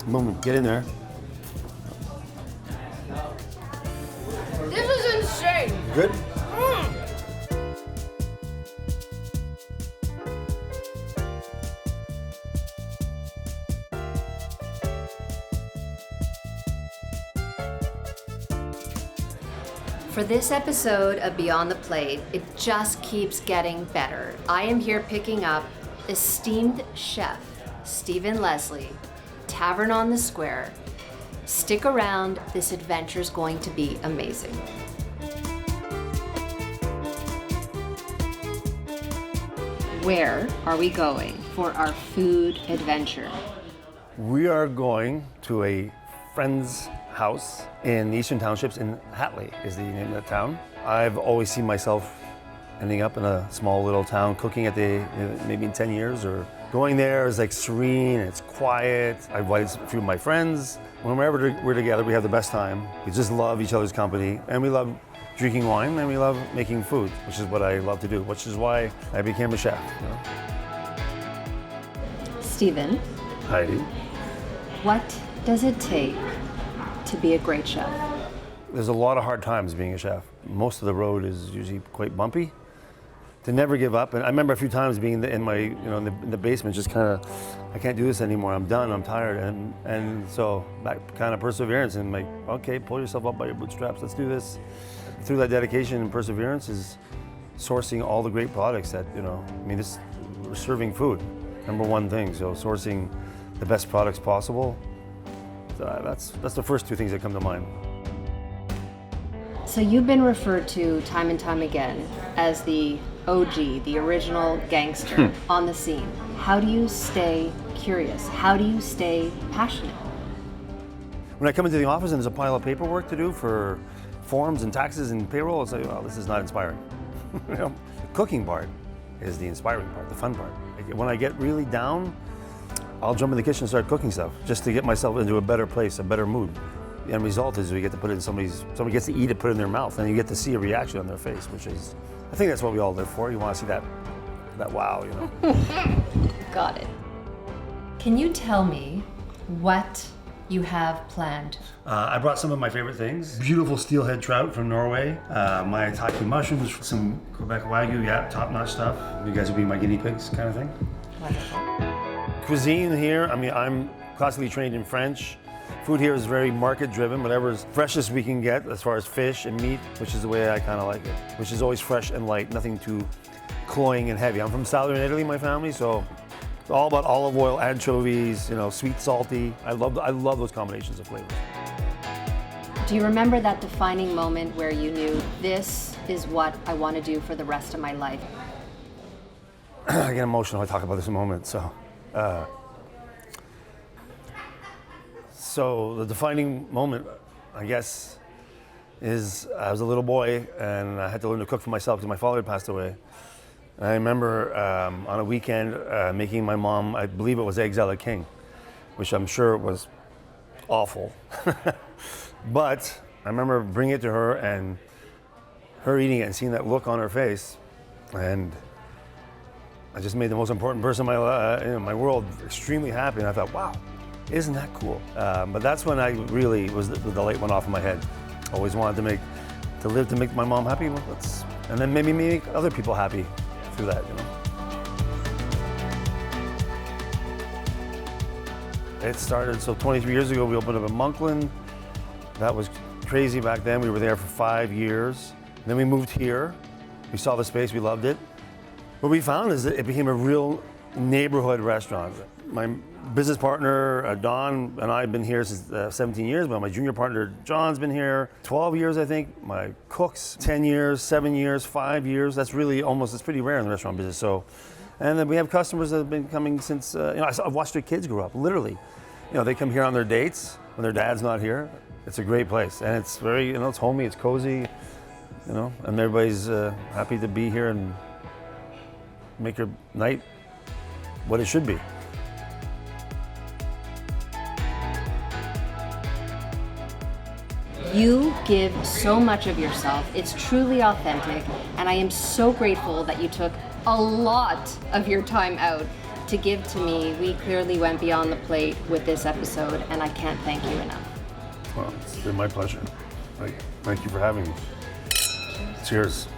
Boom, get in there. This is insane. Good? For this episode of Beyond the Plate, it just keeps getting better. I am here picking up esteemed chef Stephen Leslie, Tavern on the Square. Stick around, this adventure is going to be amazing. Where are we going for our food adventure? We are going to a friend's house in the Eastern Townships in Hatley is the name of the town. I've always seen myself ending up in a small little town cooking at maybe in 10 years or going there is like serene, it's quiet. I invited a few of my friends. Whenever we're together, we have the best time. We just love each other's company and we love drinking wine and we love making food, which is what I love to do, which is why I became a chef. You know? Stephen. Heidi. What does it take to be a great chef? There's a lot of hard times being a chef. Most of the road is usually quite bumpy. To never give up, and I remember a few times being in the basement, just kind of, I can't do this anymore. I'm done. I'm tired, and so that kind of perseverance and like, okay, pull yourself up by your bootstraps. Let's do this. Through that dedication and perseverance is sourcing all the great products that we're serving food, number one thing. So sourcing the best products possible. That's the first two things that come to mind. So you've been referred to time and time again as the OG, the original gangster on the scene. How do you stay curious? How do you stay passionate? When I come into the office and there's a pile of paperwork to do for forms and taxes and payroll, it's like, oh, this is not inspiring. The cooking part is the inspiring part, the fun part. When I get really down, I'll jump in the kitchen and start cooking stuff just to get myself into a better place, a better mood. The end result is we get to put it in somebody gets to eat it, put it in their mouth, and you get to see a reaction on their face, which is, I think that's what we all live for. You want to see that wow, Got it. Can you tell me what you have planned? I brought some of my favorite things. Beautiful steelhead trout from Norway, my Itaki mushrooms, some Quebec Wagyu, top-notch stuff. You guys will be my guinea pigs kind of thing. Wonderful. Cuisine here, I'm classically trained in French. Food here is very market-driven, whatever's freshest we can get as far as fish and meat, which is the way I kind of like it, which is always fresh and light, nothing too cloying and heavy. I'm from southern Italy, my family, so it's all about olive oil, anchovies, sweet, salty. I love those combinations of flavors. Do you remember that defining moment where you knew this is what I want to do for the rest of my life? I get emotional when I talk about this in a moment, So the defining moment, I guess, is I was a little boy and I had to learn to cook for myself because my father had passed away. And I remember on a weekend making my mom, I believe it was eggs a la king, which I'm sure was awful. But I remember bringing it to her and her eating it and seeing that look on her face. And I just made the most important person in my world extremely happy. And I thought, wow. Isn't that cool? But that's when I really the light went off in my head. Always wanted to live to make my mom happy. And then maybe make other people happy through that. It started 23 years ago. We opened up in Montreal. That was crazy back then. We were there for 5 years. Then we moved here. We saw the space. We loved it. What we found is that it became a real neighborhood restaurant. My business partner, Don, and I have been here since 17 years, but my junior partner, John's been here 12 years, I think. My cooks, 10 years, 7 years, 5 years. That's really it's pretty rare in the restaurant business. So, and then we have customers that have been coming since, I've watched their kids grow up, literally. They come here on their dates when their dad's not here. It's a great place. And it's very, it's homey, it's cozy, and everybody's happy to be here and make your night what it should be. You give so much of yourself. It's truly authentic, and I am so grateful that you took a lot of your time out to give to me. We clearly went beyond the plate with this episode, and I can't thank you enough. Well, it's been my pleasure. Thank you for having me. Cheers.